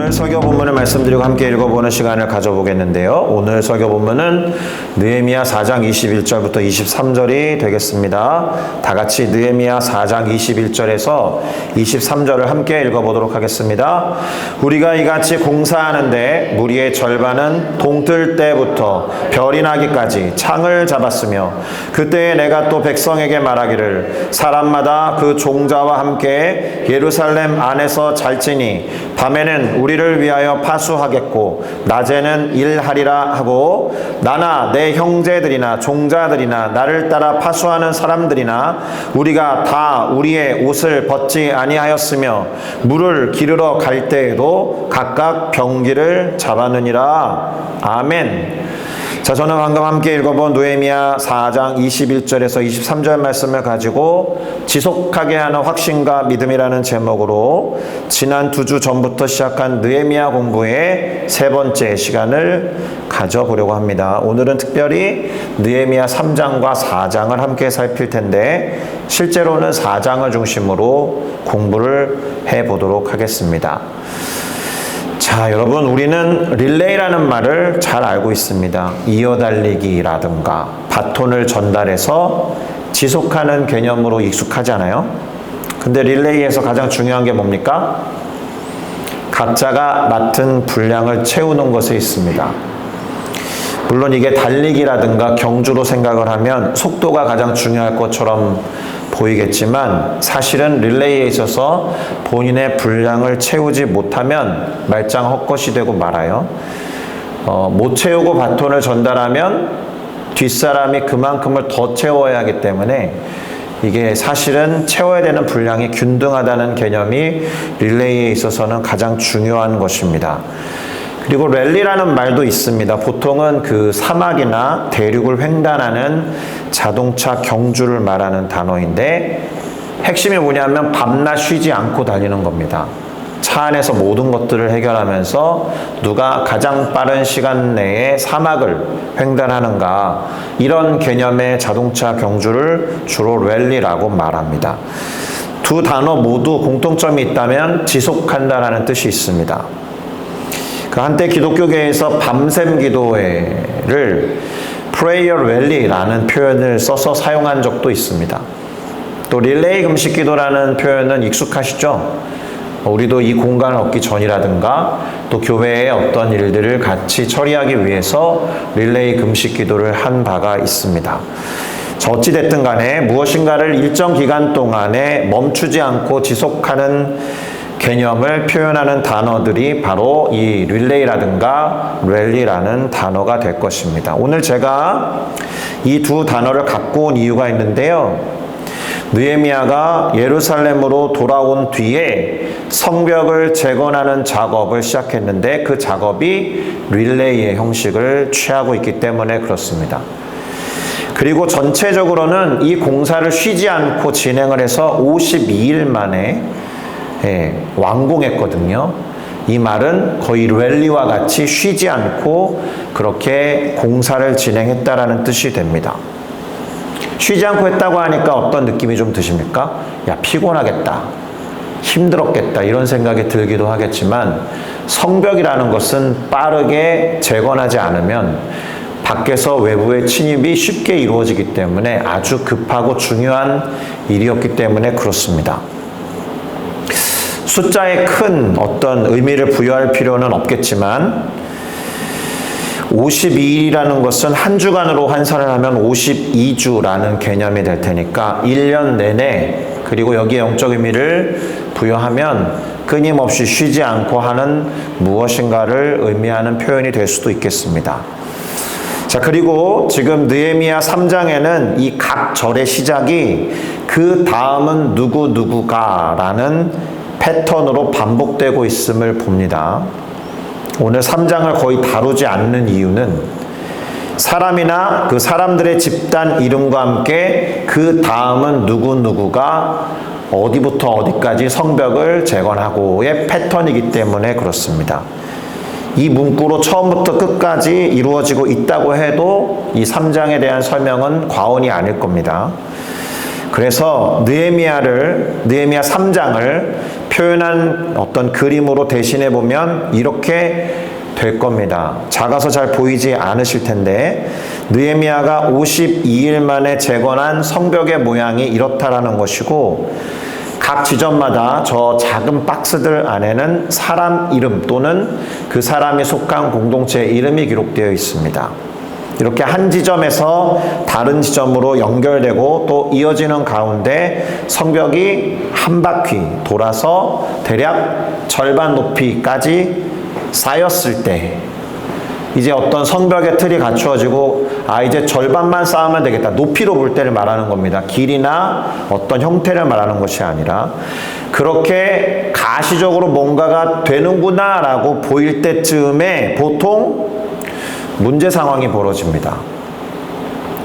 오늘 설교 본문을 말씀드리고 함께 읽어보는 시간을 가져보겠는데요. 오늘 설교 본문은 느헤미야 4장 21절부터 23절이 되겠습니다. 다 같이 느헤미야 4장 21절에서 23절을 함께 읽어보도록 하겠습니다. 우리가 이같이 공사하는데 무리의 절반은 동틀 때부터 별이 나기까지 창을 잡았으며 그때에 내가 또 백성에게 말하기를 사람마다 그 종자와 함께 예루살렘 안에서 잘지니 밤에는 우리를 위하여 파수하겠고 낮에는 일하리라 하고 나나 내 형제들이나 종자들이나 나를 따라 파수하는 사람들이나 우리가 다 우리의 옷을 벗지 아니하였으며 물을 기르러 갈 때에도 각각 병기를 잡았느니라. 아멘. 자, 저는 방금 함께 읽어본 느헤미야 4장 21절에서 23절 말씀을 가지고 지속하게 하는 확신과 믿음이라는 제목으로 지난 2주 전부터 시작한 느헤미야 공부의 세 번째 시간을 가져보려고 합니다. 오늘은 특별히 느헤미야 3장과 4장을 함께 살필 텐데 실제로는 4장을 중심으로 공부를 해보도록 하겠습니다. 자, 여러분, 우리는 릴레이라는 말을 잘 알고 있습니다. 이어달리기라든가 바톤을 전달해서 지속하는 개념으로 익숙하잖아요. 근데 릴레이에서 가장 중요한 게 뭡니까? 각자가 맡은 분량을 채우는 것에 있습니다. 물론 이게 달리기라든가 경주로 생각을 하면 속도가 가장 중요할 것처럼 보이겠지만 사실은 릴레이에 있어서 본인의 분량을 채우지 못하면 말짱 헛것이 되고 말아요. 못 채우고 바톤을 전달하면 뒷사람이 그만큼을 더 채워야 하기 때문에 이게 사실은 채워야 되는 분량이 균등하다는 개념이 릴레이에 있어서는 가장 중요한 것입니다. 그리고 랠리라는 말도 있습니다. 보통은 그 사막이나 대륙을 횡단하는 자동차 경주를 말하는 단어인데 핵심이 뭐냐면 밤낮 쉬지 않고 달리는 겁니다. 차 안에서 모든 것들을 해결하면서 누가 가장 빠른 시간 내에 사막을 횡단하는가, 이런 개념의 자동차 경주를 주로 랠리라고 말합니다. 두 단어 모두 공통점이 있다면 지속한다라는 뜻이 있습니다. 그 한때 기독교계에서 밤샘 기도회를 Prayer Rally라는 표현을 써서 사용한 적도 있습니다. 또 릴레이 금식 기도라는 표현은 익숙하시죠? 우리도 이 공간을 얻기 전이라든가 또 교회의 어떤 일들을 같이 처리하기 위해서 릴레이 금식 기도를 한 바가 있습니다. 어찌됐든 간에 무엇인가를 일정 기간 동안에 멈추지 않고 지속하는 개념을 표현하는 단어들이 바로 이 릴레이라든가 랠리라는 단어가 될 것입니다. 오늘 제가 이 두 단어를 갖고 온 이유가 있는데요. 느헤미야가 예루살렘으로 돌아온 뒤에 성벽을 재건하는 작업을 시작했는데 그 작업이 릴레이의 형식을 취하고 있기 때문에 그렇습니다. 그리고 전체적으로는 이 공사를 쉬지 않고 진행을 해서 52일 만에 완공했거든요. 이 말은 거의 랠리와 같이 쉬지 않고 그렇게 공사를 진행했다라는 뜻이 됩니다. 쉬지 않고 했다고 하니까 어떤 느낌이 좀 드십니까? 야, 피곤하겠다, 힘들었겠다, 이런 생각이 들기도 하겠지만 성벽이라는 것은 빠르게 재건하지 않으면 밖에서 외부의 침입이 쉽게 이루어지기 때문에 아주 급하고 중요한 일이었기 때문에 그렇습니다. 숫자에 큰 어떤 의미를 부여할 필요는 없겠지만 52일이라는 것은 한 주간으로 환산을 하면 52주라는 개념이 될 테니까 1년 내내, 그리고 여기에 영적 의미를 부여하면 끊임없이 쉬지 않고 하는 무엇인가를 의미하는 표현이 될 수도 있겠습니다. 자, 그리고 지금 느헤미야 3장에는 이 각 절의 시작이 그 다음은 누구누구가 라는 패턴으로 반복되고 있음을 봅니다. 오늘 3장을 거의 다루지 않는 이유는 사람이나 그 사람들의 집단 이름과 함께 그 다음은 누구누구가 어디부터 어디까지 성벽을 재건하고의 패턴이기 때문에 그렇습니다. 이 문구로 처음부터 끝까지 이루어지고 있다고 해도 이 3장에 대한 설명은 과언이 아닐 겁니다. 그래서 느헤미야 3장을 표현한 어떤 그림으로 대신해 보면 이렇게 될 겁니다. 작아서 잘 보이지 않으실 텐데, 느헤미야가 52일 만에 재건한 성벽의 모양이 이렇다라는 것이고, 각 지점마다 저 작은 박스들 안에는 사람 이름 또는 그 사람이 속한 공동체의 이름이 기록되어 있습니다. 이렇게 한 지점에서 다른 지점으로 연결되고 또 이어지는 가운데 성벽이 한 바퀴 돌아서 대략 절반 높이까지 쌓였을 때 이제 어떤 성벽의 틀이 갖추어지고 이제 절반만 쌓으면 되겠다. 높이로 볼 때를 말하는 겁니다. 길이나 어떤 형태를 말하는 것이 아니라 그렇게 가시적으로 뭔가가 되는구나 라고 보일 때쯤에 보통 문제 상황이 벌어집니다.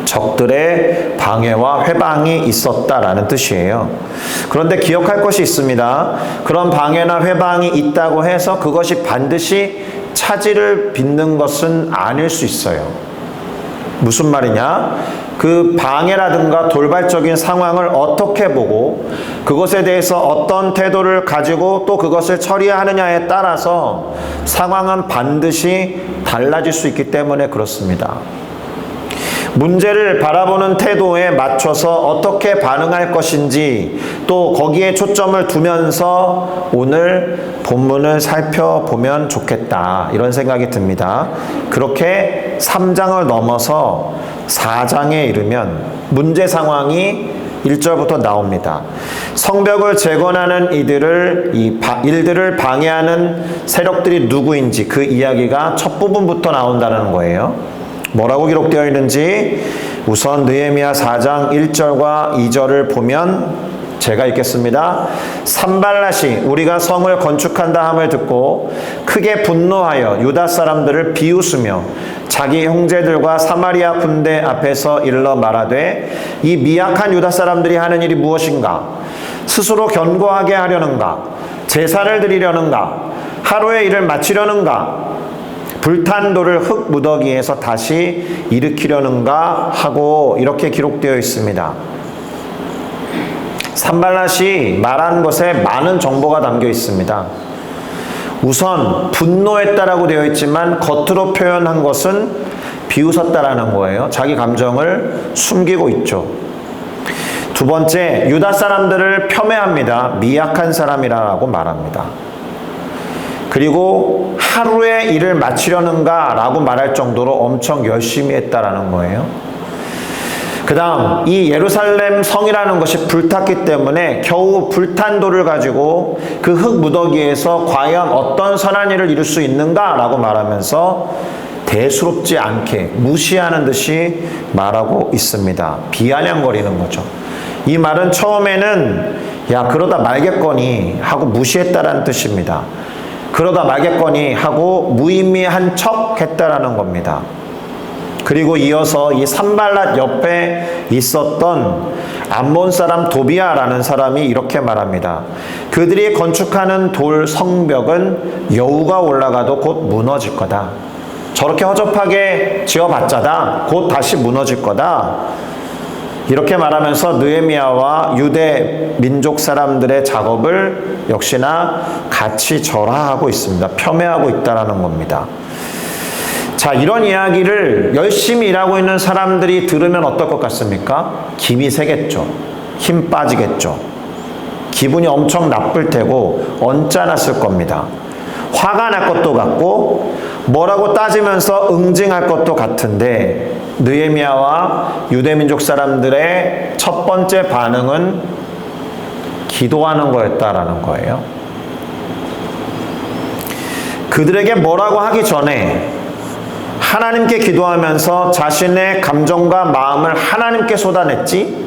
적들의 방해와 회방이 있었다라는 뜻이에요. 그런데 기억할 것이 있습니다. 그런 방해나 회방이 있다고 해서 그것이 반드시 차질을 빚는 것은 아닐 수 있어요. 무슨 말이냐? 그 방해라든가 돌발적인 상황을 어떻게 보고 그것에 대해서 어떤 태도를 가지고 또 그것을 처리하느냐에 따라서 상황은 반드시 달라질 수 있기 때문에 그렇습니다. 문제를 바라보는 태도에 맞춰서 어떻게 반응할 것인지 또 거기에 초점을 두면서 오늘 본문을 살펴보면 좋겠다 이런 생각이 듭니다. 그렇게 3장을 넘어서 4장에 이르면 문제 상황이 1절부터 나옵니다. 성벽을 재건하는 일들을 방해하는 세력들이 누구인지 그 이야기가 첫 부분부터 나온다는 거예요. 뭐라고 기록되어 있는지 우선 느헤미야 4장 1절과 2절을 보면 제가 읽겠습니다. 산발랏이 우리가 성을 건축한다 함을 듣고 크게 분노하여 유다 사람들을 비웃으며 자기 형제들과 사마리아 군대 앞에서 일러 말하되 이 미약한 유다 사람들이 하는 일이 무엇인가? 스스로 견고하게 하려는가? 제사를 드리려는가? 하루의 일을 마치려는가? 불탄 돌을 흙 무더기에서 다시 일으키려는가 하고 이렇게 기록되어 있습니다. 산발랏이 말한 것에 많은 정보가 담겨 있습니다. 우선 분노했다라고 되어 있지만 겉으로 표현한 것은 비웃었다라는 거예요. 자기 감정을 숨기고 있죠. 두 번째, 유다 사람들을 폄훼합니다. 미약한 사람이라고 말합니다. 그리고 하루의 일을 마치려는가 라고 말할 정도로 엄청 열심히 했다라는 거예요. 그 다음 이 예루살렘 성이라는 것이 불탔기 때문에 겨우 불탄 돌을 가지고 그 흙 무더기에서 과연 어떤 선한 일을 이룰 수 있는가 라고 말하면서 대수롭지 않게 무시하는 듯이 말하고 있습니다. 비아냥거리는 거죠. 이 말은 처음에는 야 그러다 말겠거니 하고 무시했다라는 뜻입니다. 그러다 말겠거니 하고 무의미한 척 했다라는 겁니다. 그리고 이어서 이 산발랏 옆에 있었던 암몬 사람 도비아라는 사람이 이렇게 말합니다. 그들이 건축하는 돌 성벽은 여우가 올라가도 곧 무너질 거다. 저렇게 허접하게 지어봤자다. 곧 다시 무너질 거다. 이렇게 말하면서 느헤미야와 유대 민족 사람들의 작업을 역시나 같이 절하하고 있습니다. 폄훼하고 있다라는 겁니다. 자, 이런 이야기를 열심히 일하고 있는 사람들이 들으면 어떨 것 같습니까? 김이 새겠죠. 힘 빠지겠죠. 기분이 엄청 나쁠 테고 언짢았을 겁니다. 화가 날 것도 같고 뭐라고 따지면서 응징할 것도 같은데 느헤미야와 유대민족 사람들의 첫 번째 반응은 기도하는 거였다라는 거예요. 그들에게 뭐라고 하기 전에 하나님께 기도하면서 자신의 감정과 마음을 하나님께 쏟아냈지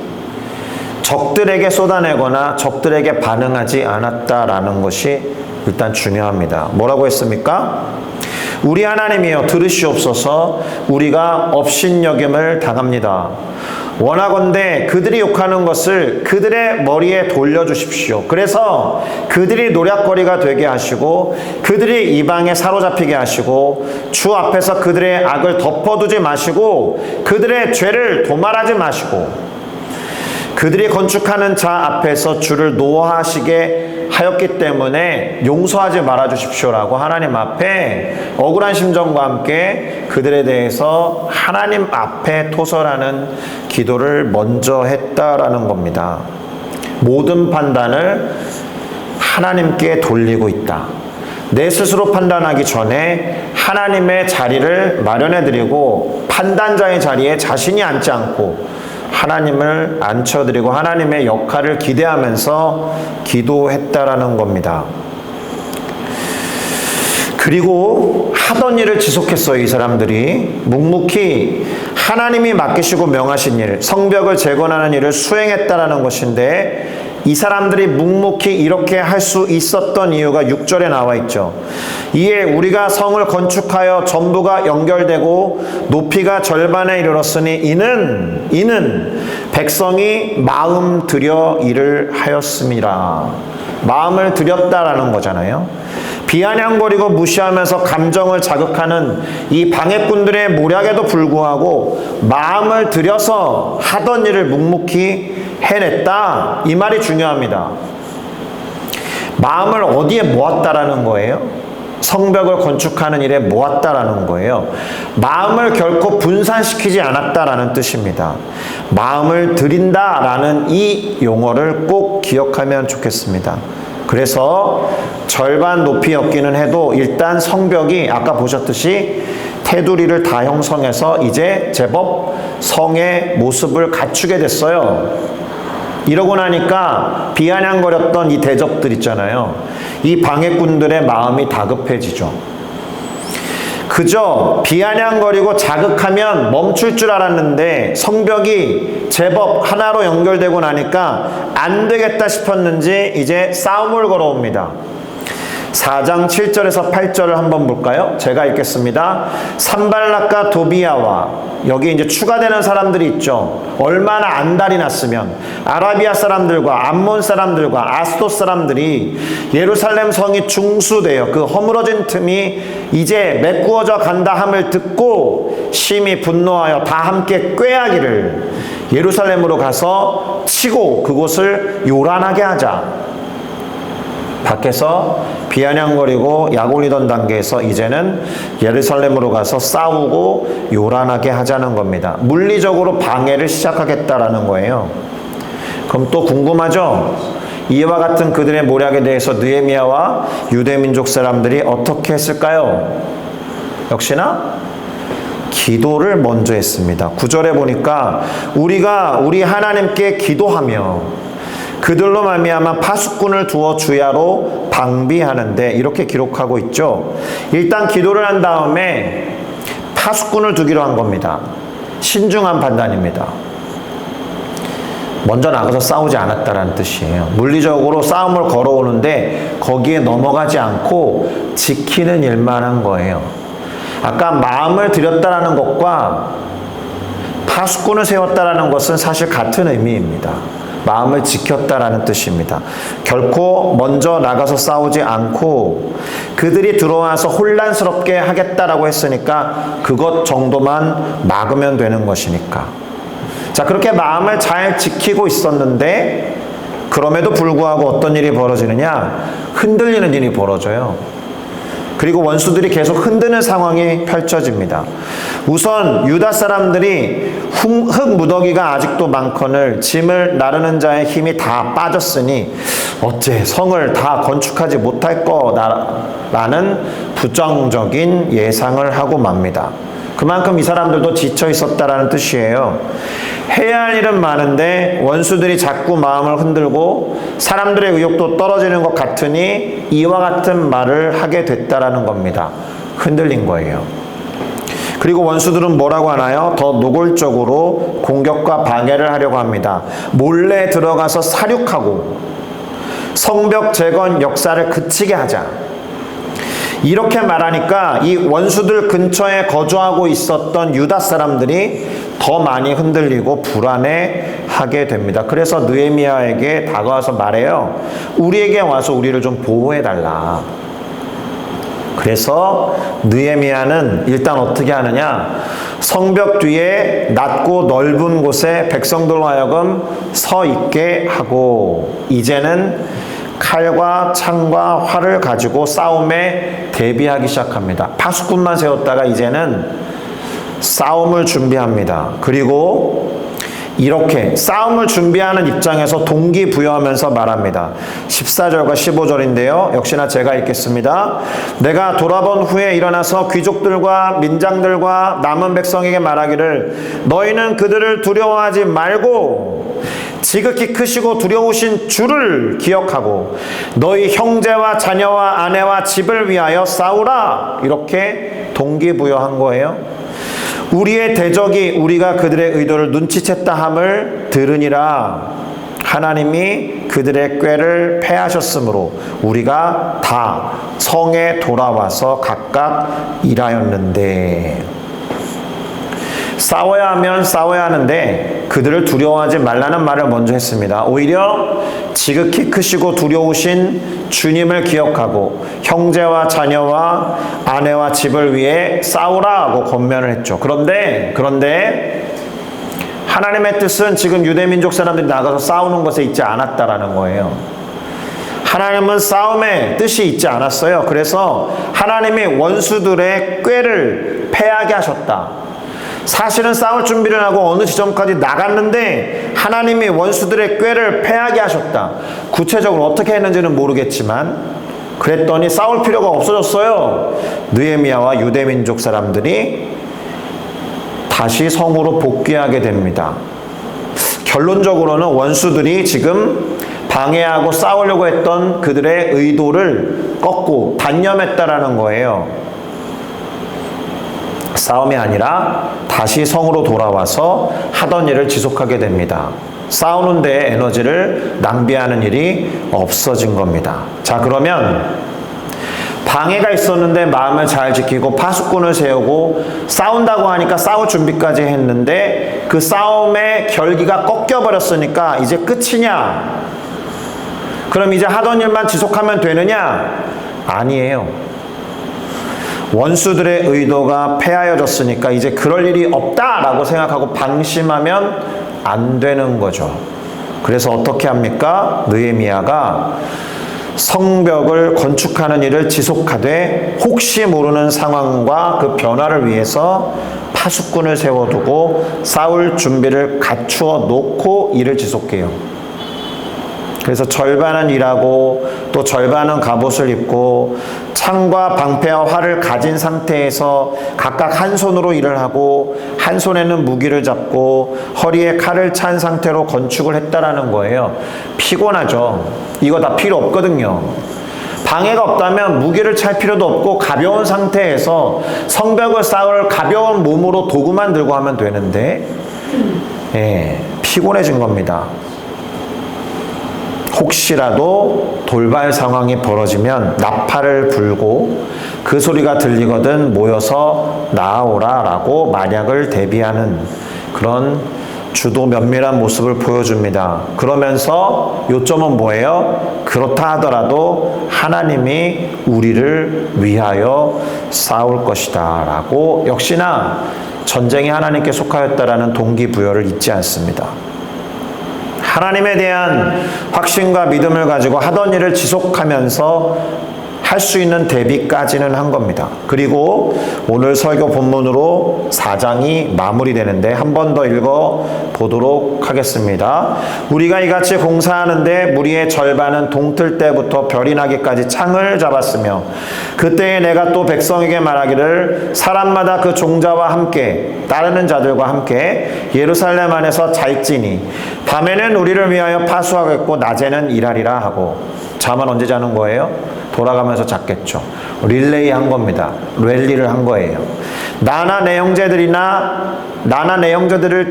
적들에게 쏟아내거나 적들에게 반응하지 않았다라는 것이 일단 중요합니다. 뭐라고 했습니까? 우리 하나님이여 들으시옵소서. 우리가 업신여김을 당합니다. 원하건대 그들이 욕하는 것을 그들의 머리에 돌려주십시오. 그래서 그들이 노략거리가 되게 하시고 그들이 이방에 사로잡히게 하시고 주 앞에서 그들의 악을 덮어두지 마시고 그들의 죄를 도말하지 마시고 그들이 건축하는 자 앞에서 주를 노하시게 하였기 때문에 용서하지 말아 주십시오라고 하나님 앞에 억울한 심정과 함께 그들에 대해서 하나님 앞에 토설하는 기도를 먼저 했다라는 겁니다. 모든 판단을 하나님께 돌리고 있다. 내 스스로 판단하기 전에 하나님의 자리를 마련해드리고 판단자의 자리에 자신이 앉지 않고 하나님을 앉혀드리고 하나님의 역할을 기대하면서 기도했다라는 겁니다. 그리고 하던 일을 지속했어요. 이 사람들이 묵묵히 하나님이 맡기시고 명하신 일, 성벽을 재건하는 일을 수행했다라는 것인데, 이 사람들이 묵묵히 이렇게 할 수 있었던 이유가 6절에 나와 있죠. 이에 우리가 성을 건축하여 전부가 연결되고 높이가 절반에 이르렀으니 이는 백성이 마음 들여 일을 하였음이라. 마음을 들였다라는 거잖아요. 비아냥거리고 무시하면서 감정을 자극하는 이 방해꾼들의 모략에도 불구하고 마음을 들여서 하던 일을 묵묵히 해냈다. 이 말이 중요합니다. 마음을 어디에 모았다라는 거예요? 성벽을 건축하는 일에 모았다라는 거예요. 마음을 결코 분산시키지 않았다라는 뜻입니다. 마음을 들인다라는 이 용어를 꼭 기억하면 좋겠습니다. 그래서 절반 높이였기는 해도 일단 성벽이 아까 보셨듯이 테두리를 다 형성해서 이제 제법 성의 모습을 갖추게 됐어요. 이러고 나니까 비아냥거렸던 이 대적들 있잖아요. 이 방해꾼들의 마음이 다급해지죠. 그저 비아냥거리고 자극하면 멈출 줄 알았는데 성벽이 제법 하나로 연결되고 나니까 안 되겠다 싶었는지 이제 싸움을 걸어옵니다. 4장 7절에서 8절을 한번 볼까요? 제가 읽겠습니다. 산발락과 도비아와 여기 이제 추가되는 사람들이 있죠. 얼마나 안달이 났으면 아라비아 사람들과 암몬 사람들과 아스돗 사람들이 예루살렘 성이 중수되어 그 허물어진 틈이 이제 메꾸어져 간다 함을 듣고 심히 분노하여 다 함께 꾀하기를 예루살렘으로 가서 치고 그곳을 요란하게 하자. 밖에서 비아냥거리고 약 올리던 단계에서 이제는 예루살렘으로 가서 싸우고 요란하게 하자는 겁니다. 물리적으로 방해를 시작하겠다라는 거예요. 그럼 또 궁금하죠? 이와 같은 그들의 모략에 대해서 느헤미야와 유대민족 사람들이 어떻게 했을까요? 역시나 기도를 먼저 했습니다. 9절에 보니까 우리가 우리 하나님께 기도하며 그들로 말미암아 파수꾼을 두어 주야로 방비하는데 이렇게 기록하고 있죠. 일단 기도를 한 다음에 파수꾼을 두기로 한 겁니다. 신중한 판단입니다. 먼저 나가서 싸우지 않았다라는 뜻이에요. 물리적으로 싸움을 걸어오는데 거기에 넘어가지 않고 지키는 일만 한 거예요. 아까 마음을 들였다라는 것과 파수꾼을 세웠다라는 것은 사실 같은 의미입니다. 마음을 지켰다라는 뜻입니다. 결코 먼저 나가서 싸우지 않고 그들이 들어와서 혼란스럽게 하겠다라고 했으니까 그것 정도만 막으면 되는 것이니까. 자, 그렇게 마음을 잘 지키고 있었는데 그럼에도 불구하고 어떤 일이 벌어지느냐? 흔들리는 일이 벌어져요. 그리고 원수들이 계속 흔드는 상황이 펼쳐집니다. 우선 유다 사람들이 흙 무더기가 아직도 많거늘 짐을 나르는 자의 힘이 다 빠졌으니 어째 성을 다 건축하지 못할 거라는 부정적인 예상을 하고 맙니다. 그만큼 이 사람들도 지쳐 있었다라는 뜻이에요. 해야 할 일은 많은데 원수들이 자꾸 마음을 흔들고 사람들의 의욕도 떨어지는 것 같으니 이와 같은 말을 하게 됐다라는 겁니다. 흔들린 거예요. 그리고 원수들은 뭐라고 하나요? 더 노골적으로 공격과 방해를 하려고 합니다. 몰래 들어가서 사륙하고 성벽 재건 역사를 그치게 하자. 이렇게 말하니까 이 원수들 근처에 거주하고 있었던 유다 사람들이 더 많이 흔들리고 불안해하게 됩니다. 그래서 느헤미야에게 다가와서 말해요. 우리에게 와서 우리를 좀 보호해달라. 그래서 느헤미야는 일단 어떻게 하느냐? 성벽 뒤에 낮고 넓은 곳에 백성들로 하여금 서 있게 하고, 이제는 칼과 창과 활을 가지고 싸움에 대비하기 시작합니다. 파수꾼만 세웠다가 이제는 싸움을 준비합니다. 그리고 이렇게 싸움을 준비하는 입장에서 동기부여하면서 말합니다. 14절과 15절인데요. 역시나 제가 읽겠습니다. 내가 돌아본 후에 일어나서 귀족들과 민장들과 남은 백성에게 말하기를 너희는 그들을 두려워하지 말고 지극히 크시고 두려우신 주를 기억하고 너희 형제와 자녀와 아내와 집을 위하여 싸우라. 이렇게 동기부여한 거예요. 우리의 대적이 우리가 그들의 의도를 눈치챘다 함을 들으니라. 하나님이 그들의 꾀를 패하셨으므로 우리가 다 성에 돌아와서 각각 일하였는데, 싸워야 하면 싸워야 하는데 그들을 두려워하지 말라는 말을 먼저 했습니다. 오히려 지극히 크시고 두려우신 주님을 기억하고 형제와 자녀와 아내와 집을 위해 싸우라고 권면을 했죠. 그런데 하나님의 뜻은 지금 유대민족 사람들이 나가서 싸우는 것에 있지 않았다라는 거예요. 하나님은 싸움에 뜻이 있지 않았어요. 그래서 하나님이 원수들의 꾀를 패하게 하셨다. 사실은 싸울 준비를 하고 어느 지점까지 나갔는데 하나님이 원수들의 꾀를 패하게 하셨다. 구체적으로 어떻게 했는지는 모르겠지만 그랬더니 싸울 필요가 없어졌어요. 느헤미야와 유대민족 사람들이 다시 성으로 복귀하게 됩니다. 결론적으로는 원수들이 지금 방해하고 싸우려고 했던 그들의 의도를 꺾고 단념했다라는 거예요. 싸움이 아니라 다시 성으로 돌아와서 하던 일을 지속하게 됩니다. 싸우는 데 에너지를 낭비하는 일이 없어진 겁니다. 자, 그러면 방해가 있었는데 마음을 잘 지키고 파수꾼을 세우고 싸운다고 하니까 싸울 준비까지 했는데 그 싸움의 결기가 꺾여버렸으니까 이제 끝이냐? 그럼 이제 하던 일만 지속하면 되느냐? 아니에요. 원수들의 의도가 패하여졌으니까 이제 그럴 일이 없다라고 생각하고 방심하면 안 되는 거죠. 그래서 어떻게 합니까? 느헤미야가 성벽을 건축하는 일을 지속하되 혹시 모르는 상황과 그 변화를 위해서 파수꾼을 세워두고 싸울 준비를 갖추어 놓고 일을 지속해요. 그래서 절반은 일하고 또 절반은 갑옷을 입고 창과 방패와 활을 가진 상태에서 각각 한 손으로 일을 하고 한 손에는 무기를 잡고 허리에 칼을 찬 상태로 건축을 했다라는 거예요. 피곤하죠. 이거 다 필요 없거든요. 방해가 없다면 무기를 찰 필요도 없고 가벼운 상태에서 성벽을 쌓을 가벼운 몸으로 도구만 들고 하면 되는데 피곤해진 겁니다. 혹시라도 돌발 상황이 벌어지면 나팔을 불고 그 소리가 들리거든 모여서 나아오라라고 만약을 대비하는 그런 주도 면밀한 모습을 보여줍니다. 그러면서 요점은 뭐예요? 그렇다 하더라도 하나님이 우리를 위하여 싸울 것이다 라고 역시나 전쟁이 하나님께 속하였다라는 동기부여를 잊지 않습니다. 하나님에 대한 확신과 믿음을 가지고 하던 일을 지속하면서 할 수 있는 대비까지는 한 겁니다. 그리고 오늘 설교 본문으로 4장이 마무리되는데 한 번 더 읽어 보도록 하겠습니다. 우리가 이같이 공사하는데 무리의 절반은 동틀 때부터 별이 나기까지 창을 잡았으며 그때에 내가 또 백성에게 말하기를 사람마다 그 종자와 함께 따르는 자들과 함께 예루살렘 안에서 잘지니 밤에는 우리를 위하여 파수하겠고 낮에는 일하리라 하고. 잠은 언제 자는 거예요? 돌아가면서 잤겠죠. 릴레이 한 겁니다. 랠리를 한 거예요. 나나 내 형제들을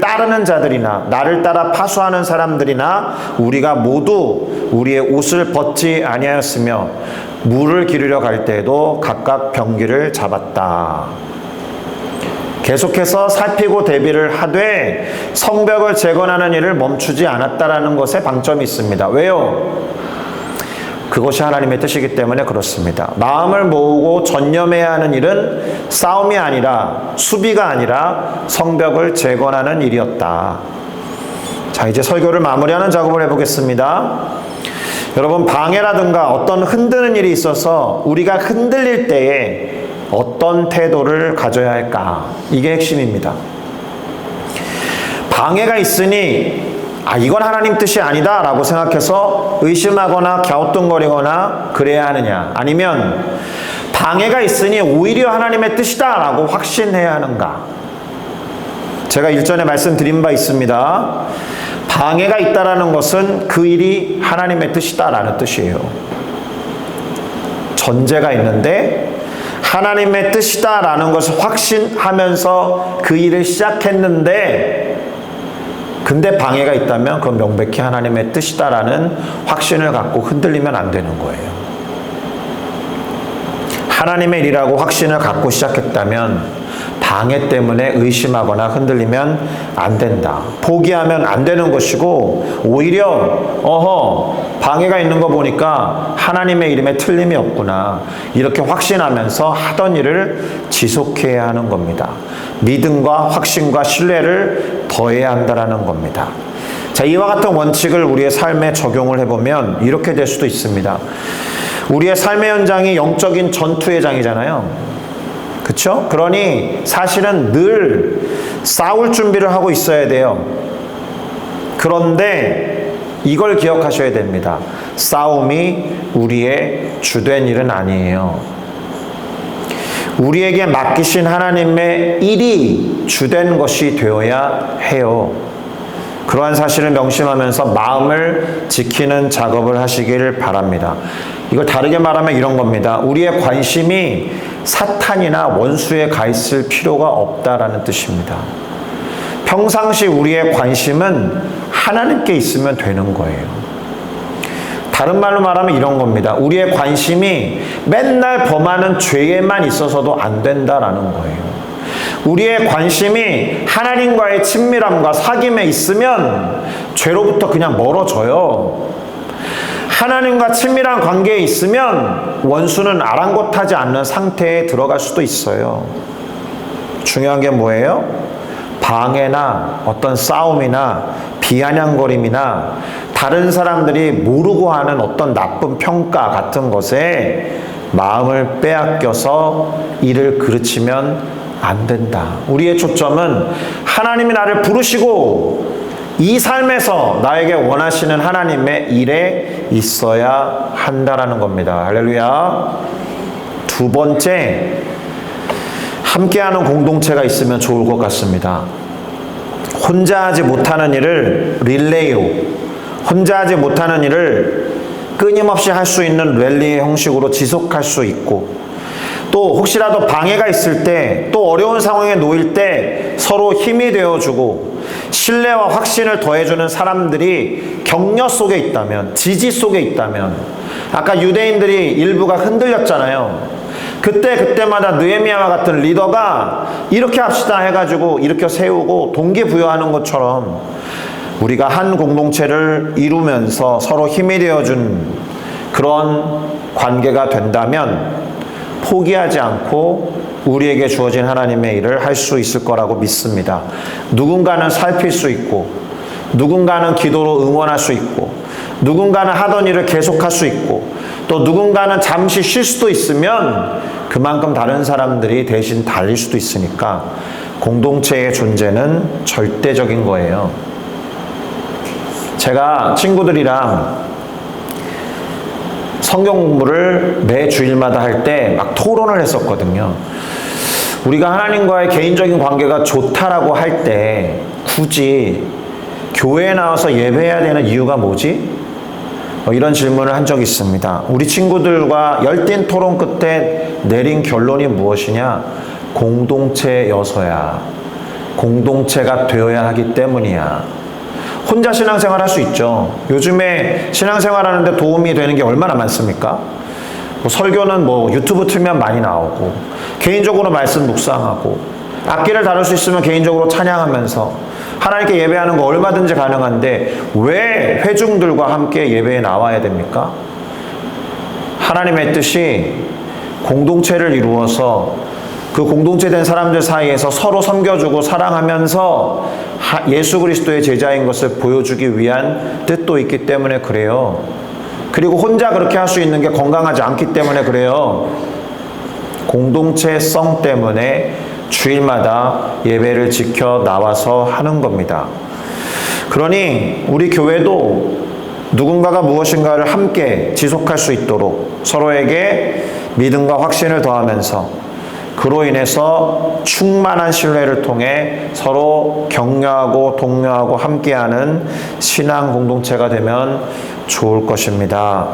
따르는 자들이나 나를 따라 파수하는 사람들이나 우리가 모두 우리의 옷을 벗지 아니하였으며 물을 기르러 갈 때에도 각각 병기를 잡았다. 계속해서 살피고 대비를 하되 성벽을 재건하는 일을 멈추지 않았다라는 것에 방점이 있습니다. 왜요? 그것이 하나님의 뜻이기 때문에 그렇습니다. 마음을 모으고 전념해야 하는 일은 싸움이 아니라 수비가 아니라 성벽을 재건하는 일이었다. 자, 이제 설교를 마무리하는 작업을 해보겠습니다. 여러분, 방해라든가 어떤 흔드는 일이 있어서 우리가 흔들릴 때에 어떤 태도를 가져야 할까? 이게 핵심입니다. 방해가 있으니 이건 하나님 뜻이 아니다 라고 생각해서 의심하거나 갸우뚱거리거나 그래야 하느냐, 아니면 방해가 있으니 오히려 하나님의 뜻이다 라고 확신해야 하는가? 제가 일전에 말씀드린 바 있습니다. 방해가 있다라는 것은 그 일이 하나님의 뜻이다 라는 뜻이에요. 전제가 있는데 하나님의 뜻이다 라는 것을 확신하면서 그 일을 시작했는데, 근데 방해가 있다면 그건 명백히 하나님의 뜻이다라는 확신을 갖고 흔들리면 안 되는 거예요. 하나님의 일이라고 확신을 갖고 시작했다면 방해 때문에 의심하거나 흔들리면 안 된다. 포기하면 안 되는 것이고, 오히려 방해가 있는 거 보니까 하나님의 이름에 틀림이 없구나, 이렇게 확신하면서 하던 일을 지속해야 하는 겁니다. 믿음과 확신과 신뢰를 더해야 한다는 겁니다. 자, 이와 같은 원칙을 우리의 삶에 적용을 해보면 이렇게 될 수도 있습니다. 우리의 삶의 현장이 영적인 전투의 장이잖아요. 그렇죠? 그러니 사실은 늘 싸울 준비를 하고 있어야 돼요. 그런데 이걸 기억하셔야 됩니다. 싸움이 우리의 주된 일은 아니에요. 우리에게 맡기신 하나님의 일이 주된 것이 되어야 해요. 그러한 사실을 명심하면서 마음을 지키는 작업을 하시길 바랍니다. 이걸 다르게 말하면 이런 겁니다. 우리의 관심이 사탄이나 원수에 가 있을 필요가 없다라는 뜻입니다. 평상시 우리의 관심은 하나님께 있으면 되는 거예요. 다른 말로 말하면 이런 겁니다. 우리의 관심이 맨날 범하는 죄에만 있어서도 안 된다라는 거예요. 우리의 관심이 하나님과의 친밀함과 사귐에 있으면 죄로부터 그냥 멀어져요. 하나님과 친밀한 관계에 있으면 원수는 아랑곳하지 않는 상태에 들어갈 수도 있어요. 중요한 게 뭐예요? 방해나 어떤 싸움이나 비아냥거림이나 다른 사람들이 모르고 하는 어떤 나쁜 평가 같은 것에 마음을 빼앗겨서 일을 그르치면 안 된다. 우리의 초점은 하나님이 나를 부르시고 이 삶에서 나에게 원하시는 하나님의 일에 있어야 한다라는 겁니다. 할렐루야. 두 번째, 함께하는 공동체가 있으면 좋을 것 같습니다. 혼자 하지 못하는 일을 릴레이로, 혼자 하지 못하는 일을 끊임없이 할 수 있는 랠리의 형식으로 지속할 수 있고, 또 혹시라도 방해가 있을 때, 또 어려운 상황에 놓일 때 서로 힘이 되어주고 신뢰와 확신을 더해주는 사람들이 격려 속에 있다면, 지지 속에 있다면, 아까 유대인들이 일부가 흔들렸잖아요. 그때마다 느헤미야와 같은 리더가 이렇게 합시다 해가지고 일으켜 세우고 동기부여하는 것처럼 우리가 한 공동체를 이루면서 서로 힘이 되어준 그런 관계가 된다면 포기하지 않고 우리에게 주어진 하나님의 일을 할 수 있을 거라고 믿습니다. 누군가는 살필 수 있고, 누군가는 기도로 응원할 수 있고, 누군가는 하던 일을 계속할 수 있고, 또 누군가는 잠시 쉴 수도 있으면 그만큼 다른 사람들이 대신 달릴 수도 있으니까 공동체의 존재는 절대적인 거예요. 제가 친구들이랑 성경 공부를 매 주일마다 할 때 막 토론을 했었거든요. 우리가 하나님과의 개인적인 관계가 좋다라고 할 때 굳이 교회에 나와서 예배해야 되는 이유가 뭐지? 이런 질문을 한 적이 있습니다. 우리 친구들과 열띤 토론 끝에 내린 결론이 무엇이냐? 공동체여서야. 공동체가 되어야 하기 때문이야. 혼자 신앙생활 할 수 있죠. 요즘에 신앙생활 하는데 도움이 되는 게 얼마나 많습니까? 설교는 유튜브 틀면 많이 나오고, 개인적으로 말씀 묵상하고, 악기를 다룰 수 있으면 개인적으로 찬양하면서 하나님께 예배하는 거 얼마든지 가능한데 왜 회중들과 함께 예배에 나와야 됩니까? 하나님의 뜻이 공동체를 이루어서 그 공동체된 사람들 사이에서 서로 섬겨주고 사랑하면서 예수 그리스도의 제자인 것을 보여주기 위한 뜻도 있기 때문에 그래요. 그리고 혼자 그렇게 할 수 있는 게 건강하지 않기 때문에 그래요. 공동체성 때문에 주일마다 예배를 지켜 나와서 하는 겁니다. 그러니 우리 교회도 누군가가 무엇인가를 함께 지속할 수 있도록 서로에게 믿음과 확신을 더하면서 그로 인해서 충만한 신뢰를 통해 서로 격려하고 독려하고 함께하는 신앙 공동체가 되면 좋을 것입니다.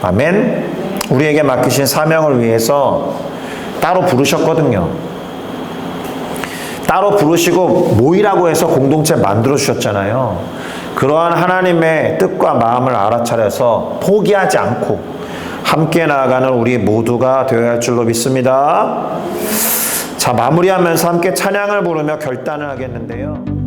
아멘. 우리에게 맡기신 사명을 위해서 따로 부르셨거든요. 따로 부르시고 모이라고 해서 공동체 만들어 주셨잖아요. 그러한 하나님의 뜻과 마음을 알아차려서 포기하지 않고 함께 나아가는 우리 모두가 되어야 할 줄로 믿습니다. 자, 마무리하면서 함께 찬양을 부르며 결단을 하겠는데요.